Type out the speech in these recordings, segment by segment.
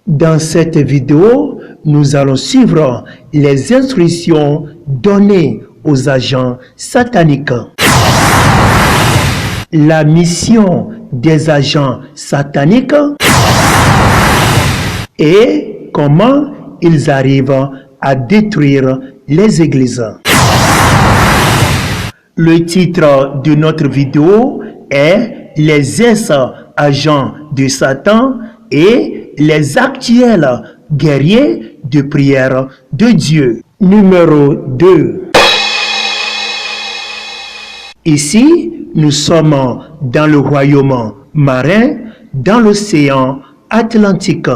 Dans cette vidéo, nous allons suivre les instructions données aux agents sataniques. La mission des agents sataniques et comment ils arrivent à détruire les églises. Le titre de notre vidéo est « Les ex-agents de Satan et les actuels guerriers de prière de Dieu ». Numéro 2. Ici, nous sommes dans le royaume marin, dans l'océan Atlantique.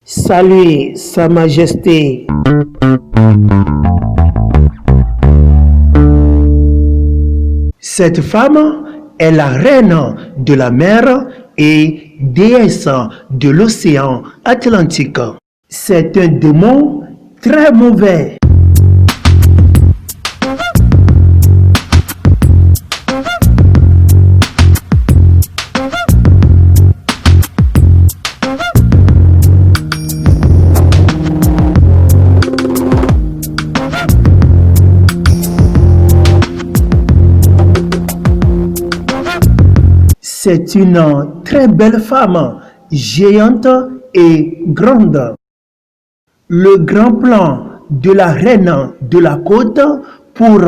Saluez Sa Majesté. Cette femme est la reine de la mer et déesse de l'océan Atlantique. C'est un démon très mauvais. C'est une très belle femme, géante et grande. Le grand plan de la reine de la côte pour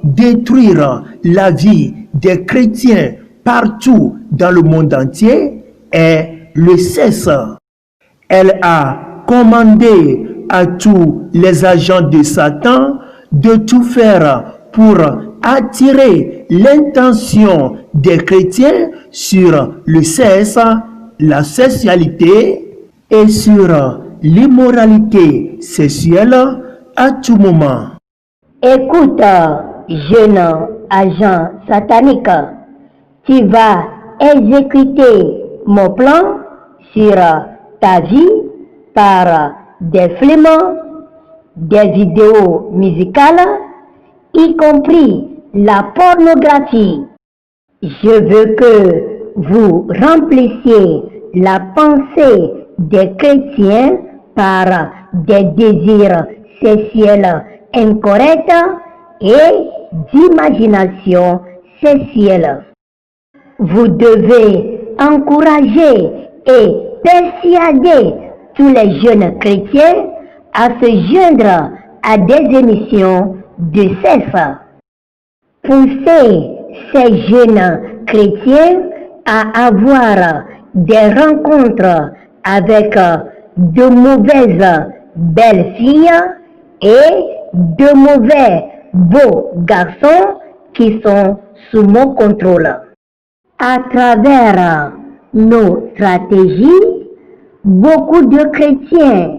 détruire la vie des chrétiens partout dans le monde entier est le sexe. Elle a commandé à tous les agents de Satan de tout faire pour attirer l'intention des chrétiens sur le sexe, la sexualité et sur l'immoralité sexuelle à tout moment. Écoute, jeune agent satanique, tu vas exécuter mon plan sur ta vie par des films, des vidéos musicales, y compris la pornographie. Je veux que vous remplissiez la pensée des chrétiens par des désirs sexuels incorrects et d'imagination sexuelle. Vous devez encourager et persuader tous les jeunes chrétiens à se joindre à des émissions de sexe. Pousser ces jeunes chrétiens à avoir des rencontres avec de mauvaises belles filles et de mauvais beaux garçons qui sont sous mon contrôle. À travers nos stratégies, beaucoup de chrétiens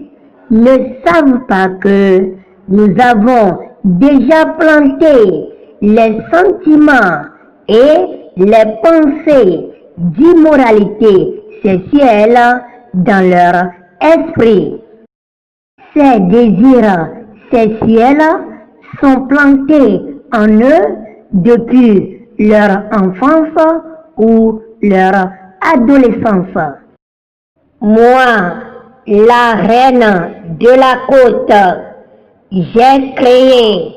ne savent pas que nous avons déjà planté les sentiments et les pensées d'immoralité sexuelle dans leur esprit. Ces désirs sexuels sont plantés en eux depuis leur enfance ou leur adolescence. Moi, la reine de la côte, j'ai créé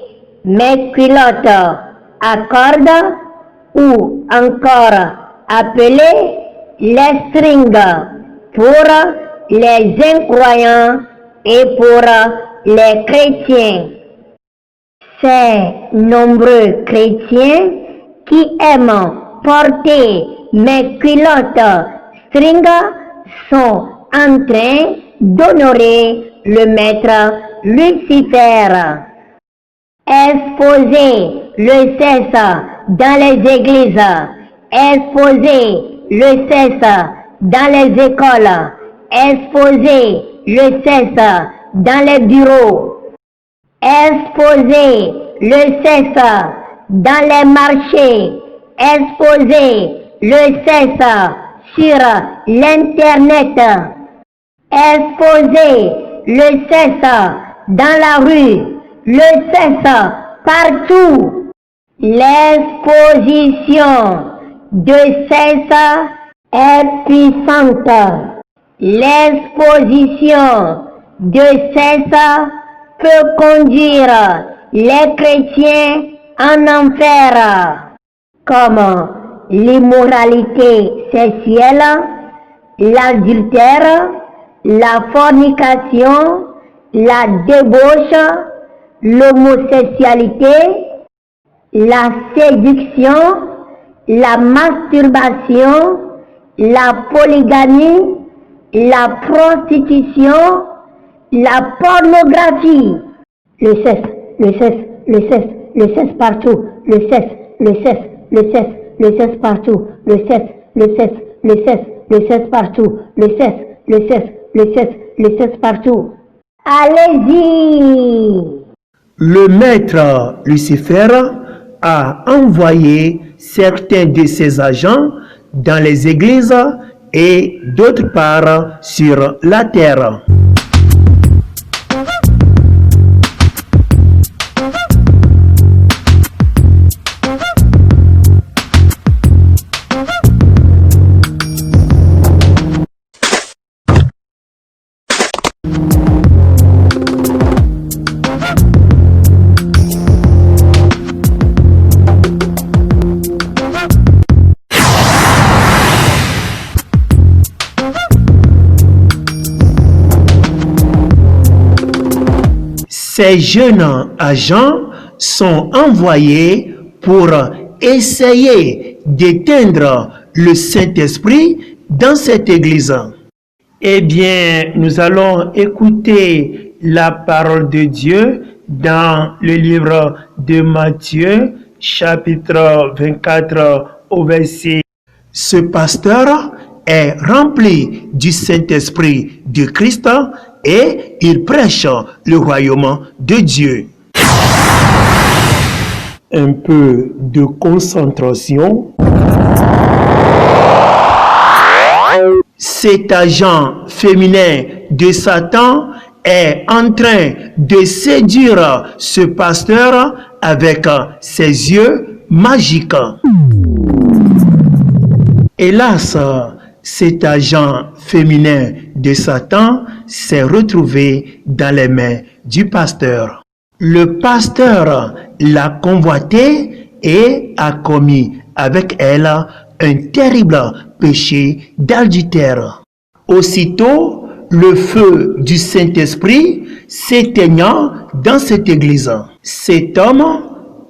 mes culottes à cordes ou encore appelées les strings pour les incroyants et pour les chrétiens. Ces nombreux chrétiens qui aiment porter mes culottes strings sont en train d'honorer le maître Lucifer. Exposer le sexe dans les églises, exposer le sexe dans les écoles, exposer le sexe dans les bureaux, exposer le sexe dans les marchés, exposer le sexe sur l'internet, exposer le sexe dans la rue, le sexe partout. L'exposition de César est puissante. L'exposition de César peut conduire les chrétiens en enfer, comme l'immoralité sexuelle, l'adultère, la fornication, la débauche, l'homosexualité, la séduction, la masturbation, la polygamie, la prostitution, la pornographie, le cesse partout, le cesse partout, le cesse partout, le cesse partout. Allez-y! Le maître Lucifer a envoyé certains de ses agents dans les églises et d'autre part sur la terre. Ces jeunes agents sont envoyés pour essayer d'éteindre le Saint-Esprit dans cette église. Eh bien, nous allons écouter la parole de Dieu dans le livre de Matthieu, chapitre 24, au verset. Ce pasteur est rempli du Saint-Esprit de Christ et il prêche le royaume de Dieu. Un peu de concentration. Cet agent féminin de Satan est en train de séduire ce pasteur avec ses yeux magiques. Hélas, cet agent féminin de Satan s'est retrouvé dans les mains du pasteur. Le pasteur l'a convoitée et a commis avec elle un terrible péché d'adultère. Aussitôt, le feu du Saint-Esprit s'éteignant dans cette église. Cet homme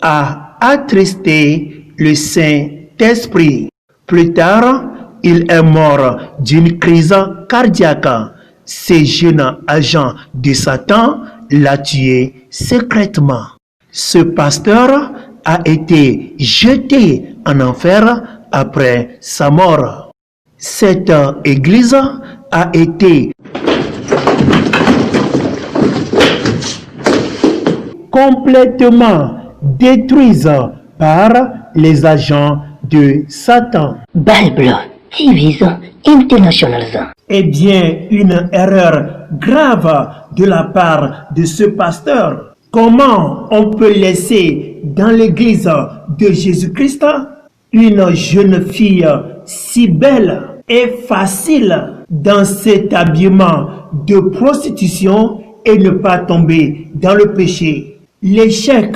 a attristé le Saint-Esprit. Plus tard, il est mort d'une crise cardiaque. Ce jeune agent de Satan l'a tué secrètement. Ce pasteur a été jeté en enfer après sa mort. Cette église a été complètement détruite par les agents de Satan. Bible TV International. Eh bien, une erreur grave de la part de ce pasteur. Comment on peut laisser dans l'église de Jésus-Christ une jeune fille si belle et facile dans cet habillement de prostitution et ne pas tomber dans le péché? L'échec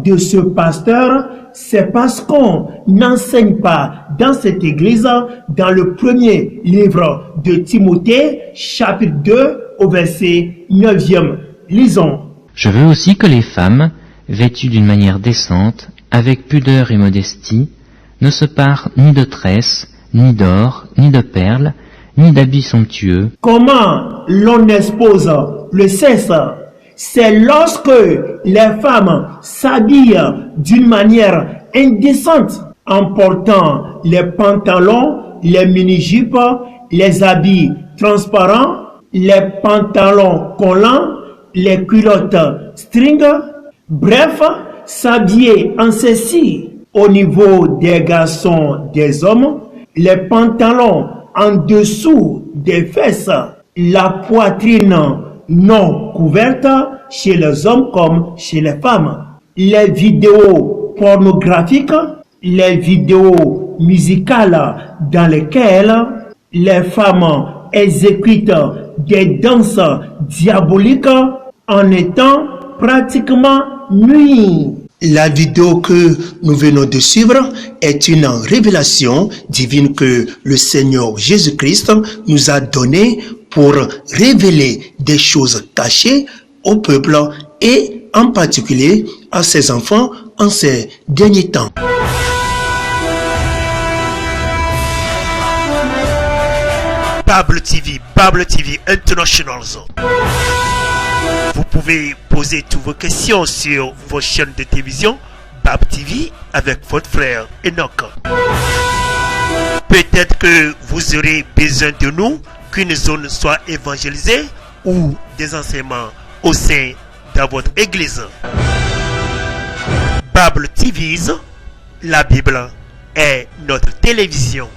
de ce pasteur, c'est parce qu'on n'enseigne pas dans cette église, dans le premier livre de Timothée, chapitre 2, au verset 9e. Lisons. Je veux aussi que les femmes, vêtues d'une manière décente, avec pudeur et modestie, ne se parent ni de tresses, ni d'or, ni de perles, ni d'habits somptueux. Comment l'on expose le sexe? C'est lorsque les femmes s'habillent d'une manière indécente en portant les pantalons, les mini-jupes, les habits transparents, les pantalons collants, les culottes string, bref, s'habiller en ceci. Au niveau des garçons, des hommes, les pantalons en dessous des fesses, la poitrine non couverte chez les hommes comme chez les femmes. Les vidéos pornographiques, les vidéos musicales dans lesquelles les femmes exécutent des danses diaboliques en étant pratiquement nues. La vidéo que nous venons de suivre est une révélation divine que le Seigneur Jésus-Christ nous a donnée pour révéler des choses cachées au peuple et en particulier à ses enfants en ces derniers temps. Bible TV International. Vous pouvez poser toutes vos questions sur vos chaînes de télévision Bible TV avec votre frère Enoch. Peut-être que vous aurez besoin de nous, qu'une zone soit évangélisée ou des enseignements au sein de votre église. Bible TV, la Bible est notre télévision.